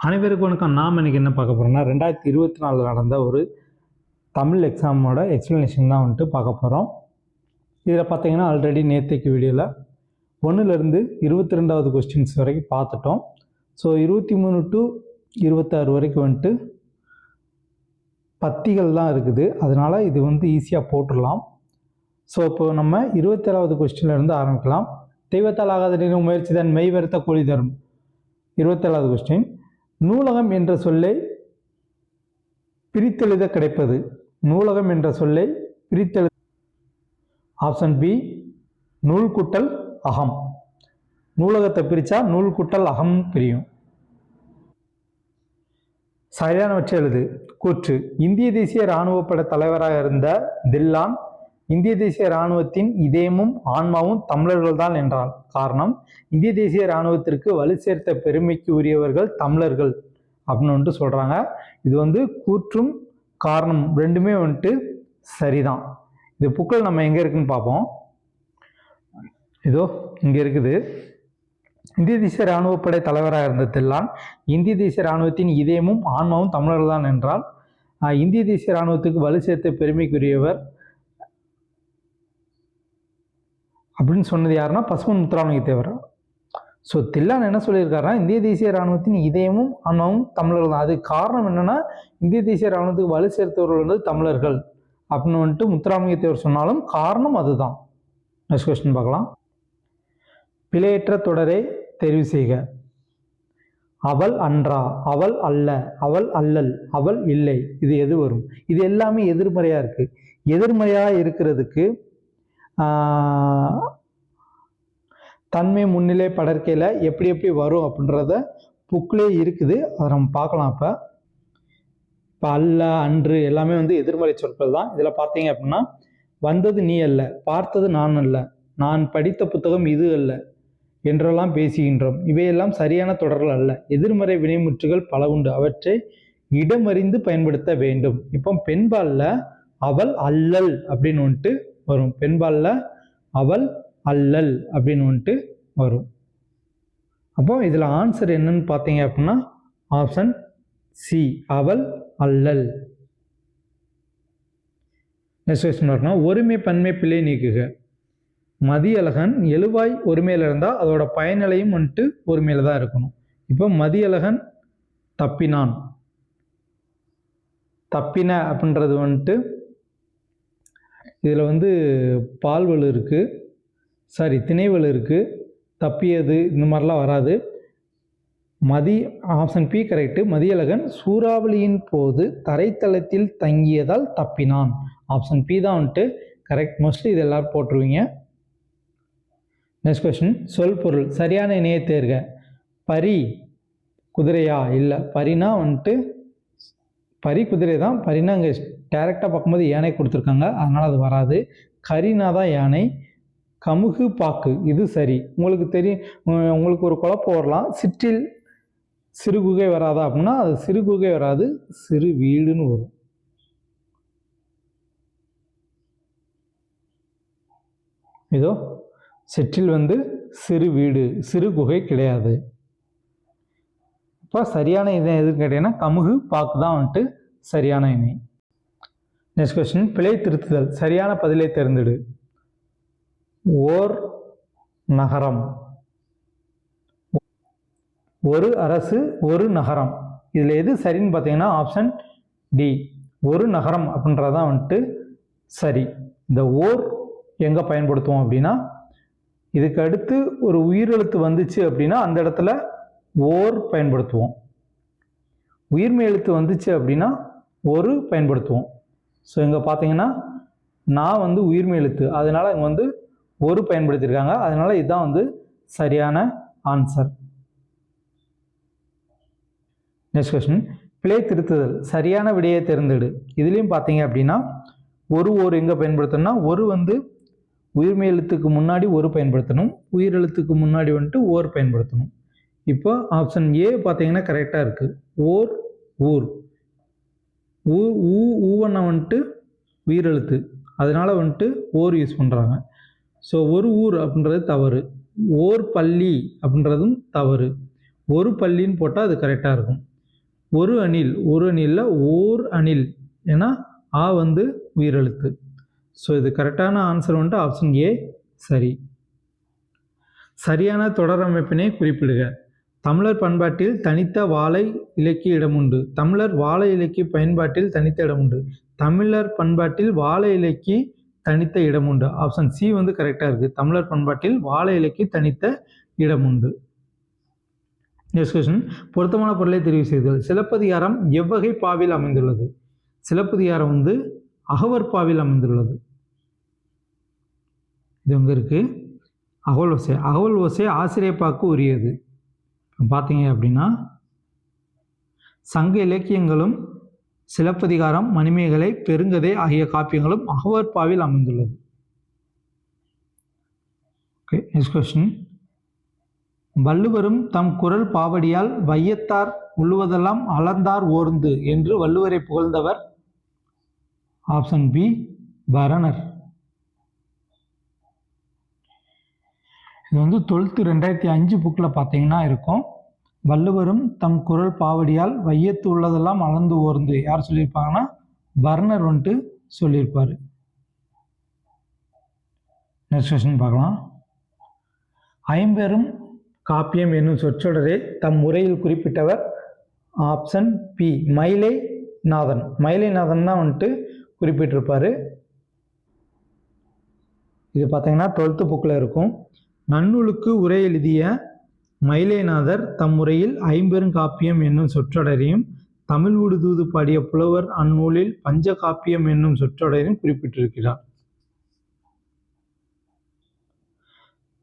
அனைவருக்கும் வணக்கம். நாம் இன்றைக்கி என்ன பார்க்க போகிறோம்னா 2024 நடந்த ஒரு தமிழ் எக்ஸாமோட எக்ஸ்ப்ளனேஷன் தான் பார்க்க போகிறோம். இதில் பார்த்தீங்கன்னா ஆல்ரெடி நேற்றுக்கு வீடியோவில் 1லேருந்து 22வது கொஸ்டின்ஸ் வரைக்கும் பார்த்துட்டோம். ஸோ 23 to 26 வரைக்கும் பத்திகள் தான் இருக்குது. அதனால் இது ஈஸியாக போட்டுடலாம். ஸோ இப்போ நம்ம 27வது கொஸ்டின்லேருந்து ஆரம்பிக்கலாம். தெய்வத்தால் ஆகாத நினைவு முயற்சி தான் மெய் வருத்த கூலி தரும். 27வது கொஸ்டின், நூலகம் என்ற சொல்லை பிரித்தெழுத கிடைப்பது. நூலகம் என்ற சொல்லை பிரித்தெழுத. ஆப்ஷன் பி, நூல் கூட்டல் அகம். நூலகத்தை பிரித்தா நூல் கூட்டல் அகம் பிரியும். சரியானவற்றை எழுது. கூற்று, இந்திய தேசிய இராணுவப்பட தலைவராக இருந்த தில்லான் இந்திய தேசிய இராணுவத்தின் இதயமும் ஆன்மாவும் தமிழர்கள் தான் என்றார். காரணம், இந்திய தேசிய இராணுவத்திற்கு வலு சேர்த்த பெருமைக்கு உரியவர்கள் தமிழர்கள் அப்படின்னு சொல்றாங்க. இது கூற்றும் காரணம் ரெண்டுமே சரிதான். இது புக்கள் நம்ம எங்க இருக்குன்னு பார்ப்போம். இதோ இங்க இருக்குது. இந்திய தேசிய இராணுவப்படை தலைவராக இருந்த தில்லான் இந்திய தேசிய இராணுவத்தின் இதயமும் ஆன்மாவும் தமிழர்கள் தான் என்றால், இந்திய தேசிய இராணுவத்துக்கு வலு சேர்த்த பெருமைக்குரியவர் அப்படின்னு சொன்னது யாருன்னா பசுமன் முத்துராமலிங்க தேவர். ஸோ தில்லான் என்ன சொல்லியிருக்காருன்னா, இந்திய தேசிய இராணுவத்தின் இதயமும் ஆன்மாவும் தமிழர்கள் தான். அது காரணம் என்னன்னா, இந்திய தேசிய இராணுவத்துக்கு வலு சேர்த்தவர்கள் தமிழர்கள் அப்படின்னு முத்துராமலிங்க தேவர் சொன்னாலும் காரணம் அதுதான். நெக்ஸ்ட் கொஸ்டின் பார்க்கலாம். பிழையற்ற தொடரை தெரிவு செய்க. அவள் அன்றா, அவள் அல்ல, அவள் அல்லல், அவள் இல்லை. இது எது வரும்? இது எல்லாமே எதிர்மறையா இருக்கு. எதிர்மறையா இருக்கிறதுக்கு தன்மை முன்னிலை படற்கையில் எப்படி எப்படி வரும் அப்படின்றத புக்லே இருக்குது. அதை நம்ம பார்க்கலாம். இப்போ அல்ல, அன்று எல்லாமே எதிர்மறை சொற்கள் தான். இதில் பார்த்தீங்க அப்படின்னா, வந்தது நீ அல்ல, பார்த்தது நான் அல்ல, நான் படித்த புத்தகம் இது அல்ல என்றெல்லாம் பேசுகின்றோம். இவையெல்லாம் சரியான தொடர்கள் அல்ல. எதிர்மறை வினைமுற்றுகள் பல உண்டு. அவற்றை இடமறிந்து பயன்படுத்த வேண்டும். இப்போ பெண்பாலில் அவள் அல்லல் அப்படின்னு வரும். பெண்பாலில் அவள் அல்லல் அப்படின்னு வரும். அப்போ இதில் ஆன்சர் என்னன்னு பார்த்தீங்க அப்படின்னா ஆப்ஷன் சி, அவள் அல்லல். நெக்ஸ்ட் கொஸ்டின் வரணும். ஒருமை பன்மை பிழை நீக்குக. மதியழகன் எழுவாய் ஒருமையில் இருந்தால் அதோட பயனிலையும் ஒருமையில தான் இருக்கணும். இப்போ மதியழகன் தப்பினான். தப்பின அப்படின்றது இதில் பால்வலு இருக்குது, திணைவலு இருக்குது, தப்பியது இந்த மாதிரிலாம் வராது. Option B correct. மதியழகன் சூறாவளியின் போது தரைத்தளத்தில் தங்கியதால் தப்பினான். ஆப்ஷன் பி தான் கரெக்ட். மோஸ்ட்லி இது எல்லாரும் போட்டுருவீங்க. நெக்ஸ்ட் கொஸ்டின், சொல் பொருள் சரியான இணையை தேர்க. பரி குதிரையா? இல்லை, பரினா பரி குதிரை தான். பரினா இங்கே டேரெக்டாக பார்க்கும்போது யானை கொடுத்துருக்காங்க, அதனால் அது வராது. கரினா தான் யானை. கமுகு பாக்கு, இது சரி. உங்களுக்கு தெரியும், உங்களுக்கு ஒரு குழப்பம் வரலாம், சிற்றில் சிறுகுகை வராதா அப்படின்னா அது சிறுகுகை வராது, சிறு வீடுன்னு வரும். இதோ சிற்றில் சிறு வீடு, சிறு குகை கிடையாது. இப்போ சரியான இதை எதுன்னு கேட்டீங்கன்னா கமுகு பாக்கு தான் சரியான இணை. நெக்ஸ்ட் கொஸ்டின், பிழை திருத்துதல். சரியான பதிலை தேர்ந்தெடு. ஓர் நகரம், ஒரு அரசு, ஒரு நகரம். இதில் எது சரின்னு பார்த்தீங்கன்னா ஆப்ஷன் டி, ஒரு நகரம் அப்படின்றதான் சரி. இந்த ஓர் எங்கே பயன்படுத்துவோம் அப்படின்னா, இதுக்கு அடுத்து ஒரு உயிரெழுத்து வந்துச்சு அப்படின்னா அந்த இடத்துல ஓர் பயன்படுத்துவோம். உயிர்மை எழுத்து வந்துச்சு அப்படின்னா ஒரு பயன்படுத்துவோம். ஸோ இங்கே பார்த்தீங்கன்னா நான் உயிர்மை எழுத்து, அதனால இங்கே ஒரு பயன்படுத்தியிருக்காங்க. அதனால இதுதான் சரியான ஆன்சர். நெக்ஸ்ட் கொஸ்டின், பிழை திருத்துதல். சரியான விடையை தேர்ந்தெடு. இதுலேயும் பார்த்தீங்க அப்படின்னா ஒரு எங்கே பயன்படுத்தணும்னா, ஒரு உயிர்மை எழுத்துக்கு முன்னாடி ஒரு பயன்படுத்தணும், உயிரெழுத்துக்கு முன்னாடி ஓர் பயன்படுத்தணும். இப்போ ஆப்ஷன் ஏ பார்த்தீங்கன்னா கரெக்டாக இருக்குது. ஓர் ஊர். ஊவண்ணா உயிரெழுத்து, அதனால ஓர் யூஸ் பண்ணுறாங்க. ஸோ ஒரு ஊர் அப்படின்றது தவறு. ஓர் பள்ளி அப்படின்றதும் தவறு. ஒரு பள்ளின்னு போட்டால் அது கரெக்டாக இருக்கும். ஒரு அணில், ஒரு அணிலில் ஓர் அணில், ஏன்னா ஆ வந்து உயிரெழுத்து. ஸோ இது கரெக்டான ஆன்சர் வந்துட்டு ஆப்ஷன் ஏ சரி. சரியான தொடர் அமைப்பினை குறிப்பிடுக. தமிழர் பண்பாட்டில் தனித்த வாழை இலைக்கு இடமுண்டு. தமிழர் வாழை இலைக்கு பயன்பாட்டில் தனித்த இடமுண்டு. தமிழர் பண்பாட்டில் வாழை இலைக்கு தனித்த இடமுண்டு. ஆப்ஷன் சி வந்து கரெக்டாக இருக்குது. தமிழர் பண்பாட்டில் வாழை இலைக்கு தனித்த இடமுண்டு. நெக்ஸ்ட் கொஸ்டின், பொருத்தமான பொருளை தெரிவு செய்தல். சிலப்பதிகாரம் எவ்வகை பாவில் அமைந்துள்ளது? சிலப்பதிகாரம் வந்து அகவற்பாவில் அமைந்துள்ளது. இது வந்து இருக்கு அகவல் ஓசை. அகவல் ஓசை ஆசிரியப்பாக்கு உரியது. பார்த்தீங்க அப்படின்னா சங்க இலக்கியங்களும் சிலப்பதிகாரம், மணிமேகலை, பெருங்கதை ஆகிய காப்பியங்களும் அகவற்பாவில் அமைந்துள்ளது. ஓகே, நெக்ஸ்ட் கொஸ்டின், வள்ளுவரும் தம் குரல் பாவடியால் வையத்தார் உள்ளுவதெல்லாம் அளந்தார் ஓர்ந்து என்று வள்ளுவரை புகழ்ந்தவர்? Option B Paranar. இது வந்து 12th 2005 புக்கில் பார்த்தீங்கன்னா இருக்கும். வள்ளுவரும் தம் குரல் பாவடியால் வையத்து உள்ளதெல்லாம் அளந்து ஓர்ந்து யார் சொல்லியிருப்பாங்கன்னா பரணர் வந்துட்டு சொல்லியிருப்பார். நெக்ஸ்ட் கொஸ்டின் பார்க்கலாம். ஐம்பெரும் காப்பியம் என்னும் சொற்றொடரை தம் முறையில் குறிப்பிட்டவர்? Option B மயிலைநாதன். மயிலைநாதன் தான் வந்துட்டு குறிப்பிட்டிருப்பார். இது பார்த்தீங்கன்னா 12th புக்கில் இருக்கும். நன்னூலுக்கு உரை எழுதிய மயிலைநாதர் தம் முறையில் ஐம்பெருங்காப்பியம் என்னும் சொற்றொடரையும் தமிழ் ஊடுதூது பாடிய புலவர் அந்நூலில் பஞ்ச காப்பியம் என்னும் சொற்றொடரையும் குறிப்பிட்டிருக்கிறார்.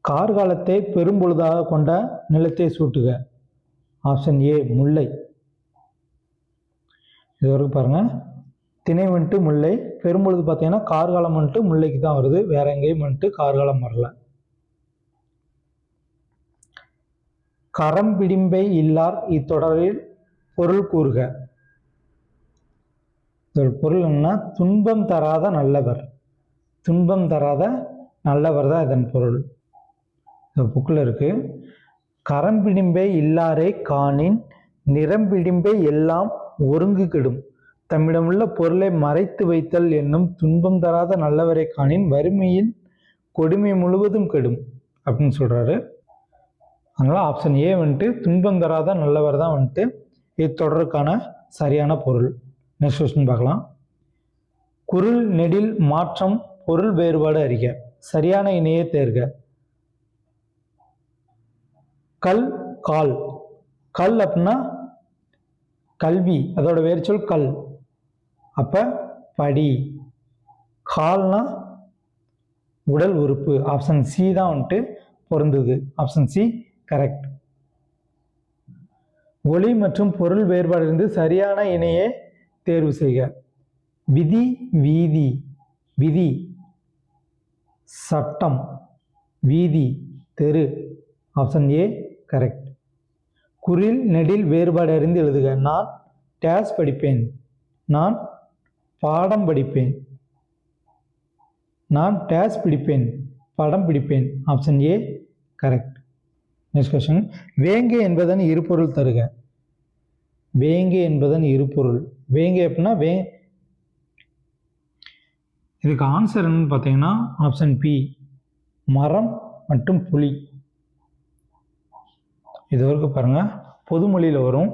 கார்காலத்தை பெரும்பொழுதாக கொண்ட நிலத்தை சூட்டுக. ஆப்ஷன் ஏ முல்லை. இது வரைக்கும் பாருங்க, திணை வந்துட்டு முல்லை, பெரும்பொழுது பார்த்தீங்கன்னா கார்காலம் வந்துட்டு முல்லைக்கு தான் வருது, வேற எங்கேயும் வந்துட்டு கார்காலம் வரல. கரம்பிடிம்பை இல்லார் இத்தொடரில் பொருள் கூறுக. இதோட பொருள் என்னன்னா துன்பம் தராத நல்லவர். துன்பம் தராத நல்லவர் தான் இதன் பொருள். புக்கில் இருக்கு. கரம்பிடிம்பை இல்லாரை காணின் நிறம்பிடிம்பை எல்லாம் ஒருங்கு கெடும். தம்மிடமுள்ள பொருளை மறைத்து வைத்தல் என்னும் துன்பம் தராத நல்லவரை காணின் வறுமையின் கொடுமை முழுவதும் கெடும் அப்படின்னு சொல்றாரு. அதனால் ஆப்ஷன் ஏ வந்துட்டு துன்பம் தராத நல்லவர் தான் வந்துட்டு இத்தொடருக்கான சரியான பொருள். நெக்ஸ்ட் கொஸ்டின் பார்க்கலாம். குரில் நெடில் மாற்றம் பொருள் வேறுபாடு அறிக. சரியான இணையை தேர்க. கல் கால். கல் அப்படின்னா கல்வி, அதோட வேறு சொல் கல். அப்ப படி. கால்னா உடல் உறுப்பு. ஆப்ஷன் சி தான் வந்துட்டு பொருந்துது. Option C correct. ஒளி மற்றும் பொருள் வேறுபாடு இருந்து சரியான இணையை தேர்வு செய்க. விதி வீதி. விதி சட்டம். வீதி தெரு. Option A correct. குரில் நெடில் வேறுபாடு அறிந்து எழுதுக. நான் டேஸ் படிப்பேன். நான் பாடம் படிப்பேன். நான் டேஸ் பிடிப்பேன். படம் பிடிப்பேன். Option A correct. Next question, வேங்கை என்பதன் இருபொருள் தருக. வேங்கை என்பதன் இருபொருள். வேங்கை அப்படின்னா இதுக்கு ஆன்சர் என்னன்னு பார்த்தீங்கன்னா ஆப்ஷன் பி மரம் மற்றும் புலி. இது வரைக்கும் பாருங்க, பொதுமொழியில் வரும்.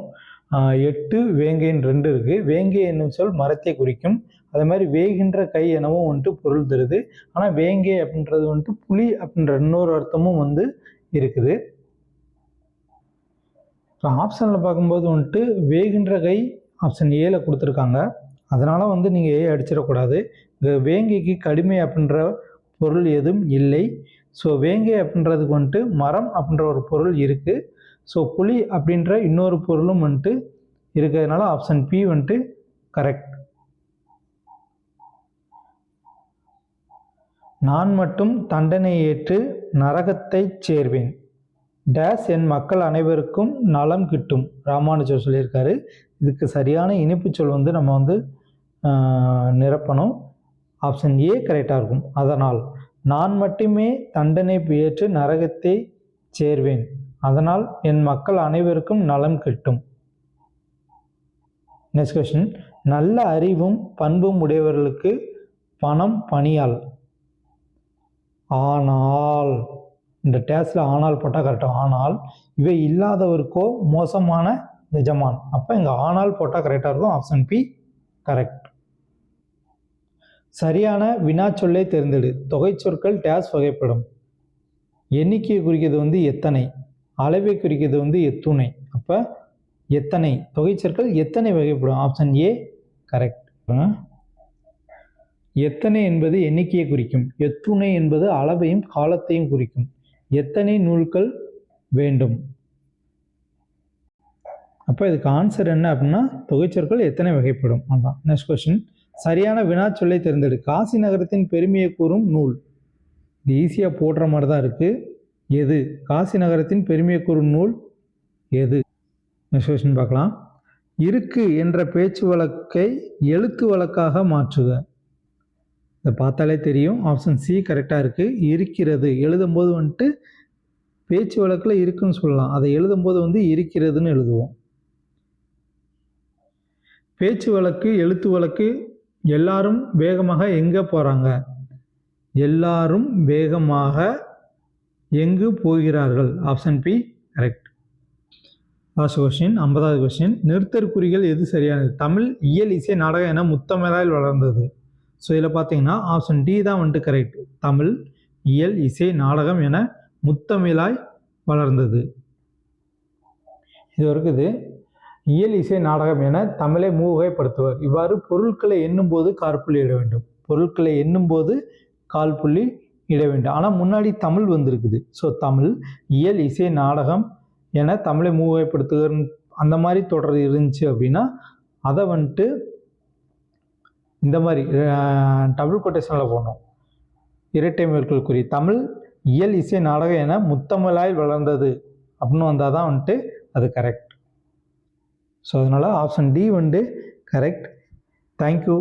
8 வேங்கைன்னு 2 இருக்கு. வேங்கை என்னும் சொல் மரத்தை குறிக்கும். அதே மாதிரி வேகின்ற கை எனவும் வந்துட்டு பொருள் தருது. ஆனால் வேங்கை அப்படின்றது வந்துட்டு புலி அப்படின்ற இன்னொரு அர்த்தமும் வந்து இருக்குது. இப்போ ஆப்ஷனில் பார்க்கும்போது வந்துட்டு வேகின்ற கை ஆப்ஷன் ஏல கொடுத்துருக்காங்க. அதனால் வந்து நீங்கள் ஏ அடிச்சிடக்கூடாது. இந்த வேங்கைக்கு கடுமை அப்படின்ற பொருள் எதுவும் இல்லை. ஸோ வேங்கை அப்படின்றதுக்கு வந்துட்டு மரம் அப்படின்ற ஒரு பொருள் இருக்குது. ஸோ புலி அப்படின்ற இன்னொரு பொருளும் வந்துட்டு இருக்கிறதுனால ஆப்ஷன் பி வந்துட்டு கரெக்ட். நான் மட்டும் தண்டனை ஏற்று நரகத்தை சேர்வேன். டேஸ் என் மக்கள் அனைவருக்கும் நலம் கிட்டும். ராமானுஜர் சொல்லியிருக்காரு. இதுக்கு சரியான இனிப்பு சொல் வந்து நம்ம வந்து நிரப்பணும். ஆப்ஷன் ஏ கரெக்டாக இருக்கும். அதனால் நான் மட்டுமே தண்டனை ஏற்று நரகத்தை சேர்வேன். அதனால் என் மக்கள் அனைவருக்கும் நலம் கிட்டும். நெக்ஸ்ட் கொஸ்டின், நல்ல அறிவும் பண்பும் உடையவர்களுக்கு பணம் பணியால். ஆனால், இந்த டேஸ்ல ஆனால் போட்டால் கரெக்டாக. ஆனால் இவை இல்லாதவருக்கோ மோசமான எஜமான். அப்போ இங்கே ஆனால் போட்டால் கரெக்டாக இருக்கும். Option B correct. சரியான வினாச்சொல்லை தேர்ந்தெடு. தொகை சொற்கள் டேஸ் வகைப்படும். எண்ணிக்கையை குறிக்கிறது வந்து எத்தனை, அளவை குறிக்கிறது வந்து எத்துணை. அப்போ எத்தனை, தொகை சொற்கள் எத்தனை வகைப்படும். Option A correct. எத்தனை என்பது எண்ணிக்கையை குறிக்கும். எத்துணை என்பது அளவையும் காலத்தையும் குறிக்கும். எத்தனை நூல்கள் வேண்டும். அப்போ இதுக்கு ஆன்சர் என்ன அப்படின்னா தொகைச்சொற்கள் எத்தனை வகைப்படும். அதான். நெக்ஸ்ட் கொஸ்டின், சரியான வினாச்சொல்லை தேர்ந்தெடு. காசி நகரத்தின் பெருமையை கூறும் நூல். இது ஈஸியாக போடுற மாதிரி தான் இருக்குது. எது? காசி நகரத்தின் பெருமையை கூறும் நூல் எது? நெக்ஸ்ட் கொஸ்டின் பார்க்கலாம். இருக்கு என்ற பேச்சு வழக்கை எழுத்து வழக்காக மாற்றுக. இதை பார்த்தாலே தெரியும். ஆப்ஷன் சி கரெக்டாக இருக்குது. இருக்கிறது எழுதும்போது வந்துட்டு பேச்சு வழக்கில் இருக்குன்னு சொல்லலாம். அதை எழுதும்போது வந்து இருக்கிறதுன்னு எழுதுவோம். பேச்சு வழக்கு எழுத்து வழக்கு. எல்லாரும் வேகமாக எங்கே போகிறாங்க. எல்லாரும் வேகமாக எங்கு போகிறார்கள். Option B correct. Last question, 50வது கொஸ்டின், நிறுத்தற்குறிகள் எது சரியானது. தமிழ் இயல் இசை நாடகம் என முத்தமிழால் வளர்ந்தது. ஸோ இதில் பார்த்தீங்கன்னா ஆப்ஷன் டி தான் வந்துட்டு கரெக்ட். தமிழ் இயல் இசை நாடகம் என முத்தமிழாய் வளர்ந்தது. இது இருக்குது. இயல் இசை நாடகம் என தமிழை மூவகைப்படுத்துவர். இவ்வாறு பொருட்களை எண்ணும்போது காற்புள்ளி இட வேண்டும். பொருட்களை எண்ணும்போது கால்புள்ளி இட வேண்டும். ஆனால் முன்னாடி தமிழ் வந்திருக்குது. ஸோ தமிழ் இயல் இசை நாடகம் என தமிழை மூவகைப்படுத்துகிற அந்த மாதிரி தொடர் இருந்துச்சு அப்படின்னா அதை வந்துட்டு இந்த மாதிரி டபுள் கொட்டேஷனில் போடணும். இரட்டை மேற்கோள் குறி. தமிழ் இயல் இசை நாடகம் என முத்தமிழாய் வளர்ந்தது அப்படின்னு வந்தால் தான் வந்துட்டு அது கரெக்ட். ஸோ அதனால் ஆப்ஷன் டி வந்துட்டு கரெக்ட். தேங்க்யூ.